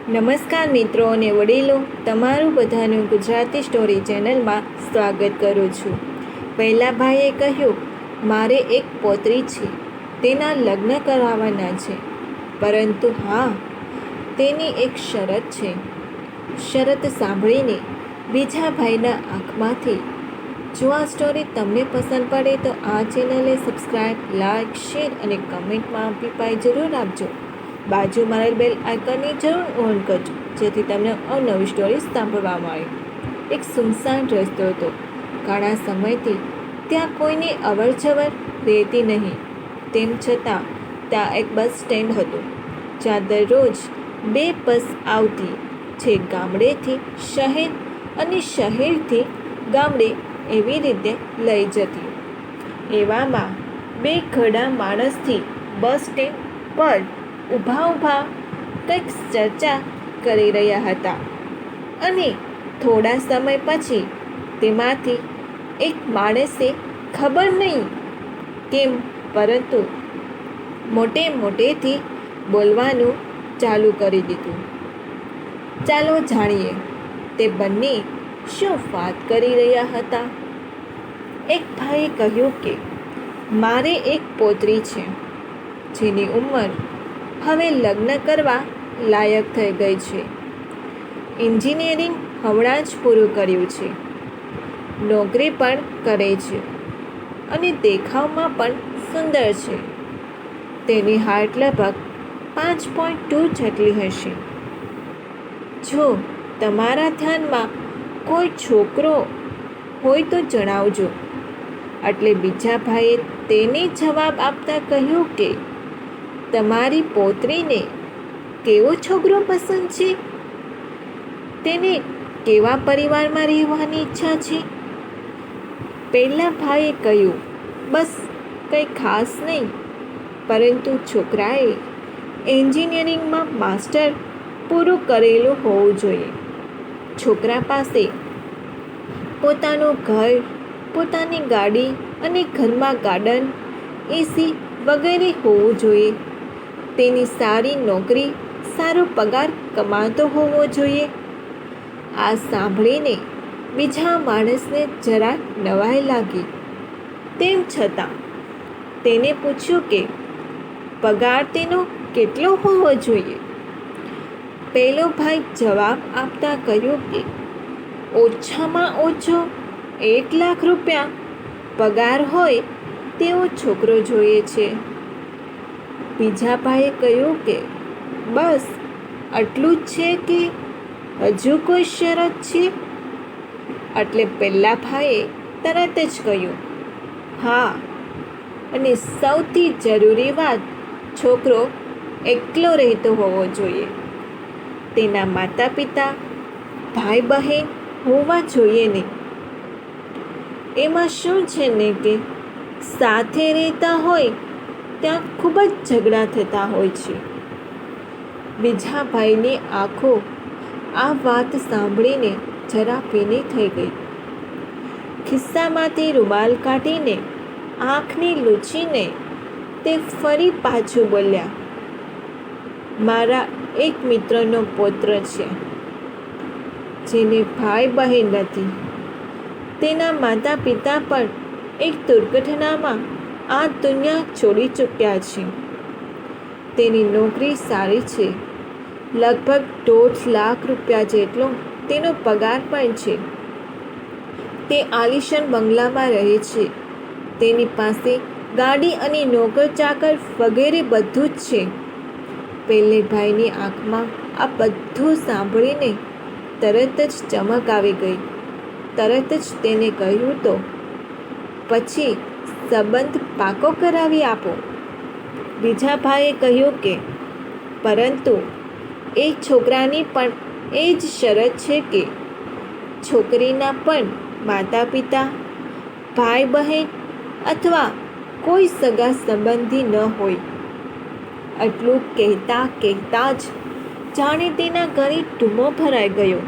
નમસ્કાર મિત્રો અને વડીલો, તમારું બધાનું ગુજરાતી સ્ટોરી ચેનલમાં સ્વાગત કરું છું. પહેલા ભાઈએ કહ્યું, મારે એક પૌત્રી છે, તેના લગ્ન કરાવવાના છે, પરંતુ હા, તેની એક શરત છે. શરત સાંભળીને બીજા ભાઈના આંખમાંથી જો આ સ્ટોરી તમને પસંદ પડે તો આ ચેનલને સબસ્ક્રાઈબ, લાઈક, શેર અને કમેન્ટમાં અભિપ્રાય જરૂર આપજો. બાજુમાં રહેલ બેલ આઇકનની જરૂર ઓન કરજો, જેથી તમને અવનવી સ્ટોરી સાંભળવા મળે. એક સુમસાન રસ્તો હતો. ઘણા સમયથી ત્યાં કોઈની અવરજવર રહેતી નહીં. તેમ છતાં ત્યાં એક બસ સ્ટેન્ડ હતું, જ્યાં દરરોજ 2 બસ આવતી, જે ગામડેથી શહેર અને શહેરથી ગામડે એવી રીતે લઈ જતી. એવામાં 2 ઘરડા માણસથી બસ સ્ટેન્ડ પર ઊભા કંઈક ચર્ચા કરી રહ્યા હતા, અને થોડા સમય પછી તેમાંથી એક માણસે ખબર નહીં કેમ પરંતુ મોટેથી બોલવાનું ચાલુ કરી દીધું. ચાલો જાણીએ તે બંને શું વાત કરી રહ્યા હતા. એક ભાઈએ કહ્યું કે મારે એક પૌત્રી છે, જેની ઉંમર હવે લગ્ન કરવા લાયક થઈ ગઈ છે. એન્જિનિયરિંગ હમણાં જ પૂરું કર્યું છે, નોકરી પણ કરે છે અને દેખાવમાં પણ સુંદર છે. તેની હાઇટ લગભગ 5.2 જેટલી હશે. જો તમારા ધ્યાનમાં કોઈ છોકરો હોય તો જણાવજો. એટલે બીજા ભાઈએ તેને જવાબ આપતા કહ્યું કે તમારી પૌત્રીને કેવો છોકરો પસંદ છે? તેને કેવા પરિવારમાં રહેવાની ઈચ્છા છે? પહેલા ભાઈએ કહ્યું, બસ કંઈ ખાસ નહીં, પરંતુ છોકરાએ એન્જિનિયરિંગમાં માસ્ટર પૂરું કરેલું હોવું જોઈએ. છોકરા પાસે પોતાનું ઘર, પોતાની ગાડી અને ઘરમાં ગાર્ડન, એસી વગેરે હોવું જોઈએ. તેની સારી નોકરી, સારો પગાર કમાતો હોવો જોઈએ. આ સાંભળીને બીજા માણસને જરા નવાઈ લાગી. તેમ છતાં તેને પૂછ્યું કે પગાર તેનો કેટલો હોવો જોઈએ. પહેલો ભાઈ જવાબ આપતા કહ્યું કે ઓછામાં ઓછો 1 લાખ રૂપિયા પગાર હોય તેવો છોકરો જોઈએ છે. બીજા ભાઈએ કહ્યું કે બસ આટલું જ છે કે હજુ કોઈ શરત છે? એટલે પહેલા ભાઈએ તરત જ કહ્યું, હા, અને સૌથી જરૂરી વાત, છોકરો એકલો રહેતો હોવો જોઈએ. તેના માતા પિતા, ભાઈ બહેન હોવા જોઈએ નહીં. એમાં શું છે ને કે સાથે રહેતા હોય ત્યાં ખૂબ જ ઝઘડા થતા હોય છે. બીજા ભાઈની આંખો આ વાત સાંભળીને જરા ભીની થઈ ગઈ. ખિસ્સામાંથી રૂમાલ કાઢીને આંખને લૂછીને તે ફરી પાછું બોલ્યા, મારા એક મિત્રનો પૌત્ર છે, જેને ભાઈ બહેન નથી. તેના માતા પિતા પણ એક દુર્ઘટનામાં આ દુનિયા છોડી ચૂક્યા છે. તેની નોકરી સારી છે, લગભગ 1.5 લાખ રૂપિયા જેટલો તેનો પગાર પણ છે. તે આલિશાન બંગલામાં રહે છે. તેની પાસે ગાડી અને નોકર ચાકર વગેરે બધું જ છે. પહેલે ભાઈની આંખમાં આ બધું સાંભળીને તરત જ ચમક આવી ગઈ. તરત જ તેને કહ્યું, તો પછી સંબંધ પાકો કરાવી આપો. બીજા ભાઈએ કહ્યું કે પરંતુ એ છોકરાની પણ એ જ શરત છે કે છોકરીના પણ માતા પિતા, ભાઈ બહેન અથવા કોઈ સગા સંબંધી ન હોય. આટલું કહેતા જ જાણે તેના ઘરે ધૂમો ભરાઈ ગયો.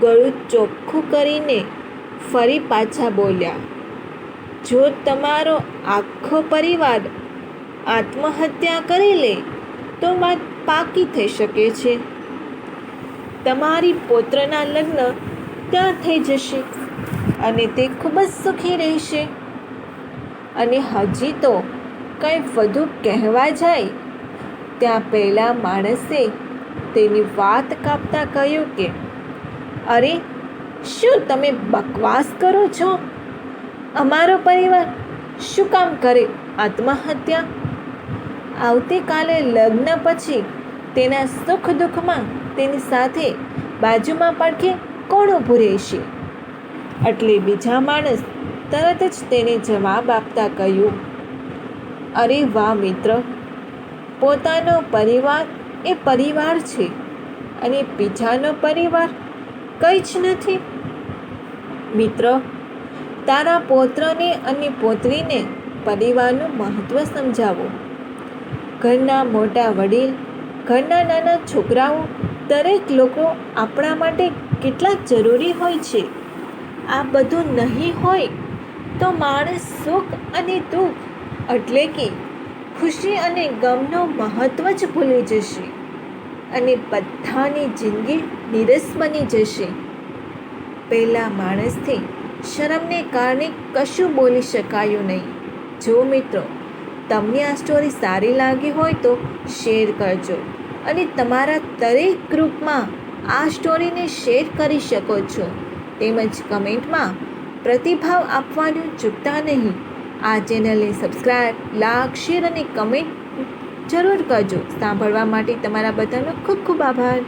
ગળું ચોખ્ખું કરીને ફરી પાછા બોલ્યા, જો તમારો આખો પરિવાર આત્મહત્યા કરી લે તો વાત પાકી થઈ શકે છે. તમારી પૌત્રના લગ્ન ત્યાં થઈ જશે અને તે ખૂબ જ સુખી રહેશે. અને હજી તો કંઈ વધુ કહેવા જાય ત્યાં પહેલાં માણસે તેની વાત કાપતા કહ્યું કે, અરે શું તમે બકવાસ કરો છો? અમારો પરિવાર શું કામ કરે આત્મહત્યા? આવતીકાલે લગ્ન પછી તેના સુખ દુઃખમાં તેની સાથે બાજુમાં પડખે કોણ ઊભું રહેશે? એટલે બીજા માણસ તરત જ તેને જવાબ આપતા કહ્યું, અરે વાહ મિત્ર, પોતાનો પરિવાર એ પરિવાર છે અને બીજાનો પરિવાર કંઈ જ નથી. મિત્ર, તારા પૌત્રને અને પૌત્રીને પરિવારનું મહત્ત્વ સમજાવો. ઘરના મોટા વડીલ, ઘરના નાના છોકરાઓ, દરેક લોકો આપણા માટે કેટલા જરૂરી હોય છે. આ બધું નહીં હોય તો માણસ સુખ અને દુઃખ એટલે કે ખુશી અને ગમનો મહત્ત્વ જ ભૂલી જશે અને બધાની જિંદગી નિરસ બની જશે. પહેલા માણસથી શરમને કારણે કશું બોલી શકાયું નહીં. જો મિત્રો, તમને આ સ્ટોરી સારી લાગી હોય તો શેર કરજો અને તમારા દરેક ગ્રુપમાં આ સ્ટોરીને શેર કરી શકો છો. તેમજ કમેન્ટમાં પ્રતિભાવ આપવાનું ચૂકતા નહીં. આ ચેનલને સબસ્ક્રાઈબ, લાઈક, શેર અને કમેન્ટ જરૂર કરજો. સાંભળવા માટે તમારા બધાનો ખૂબ ખૂબ આભાર.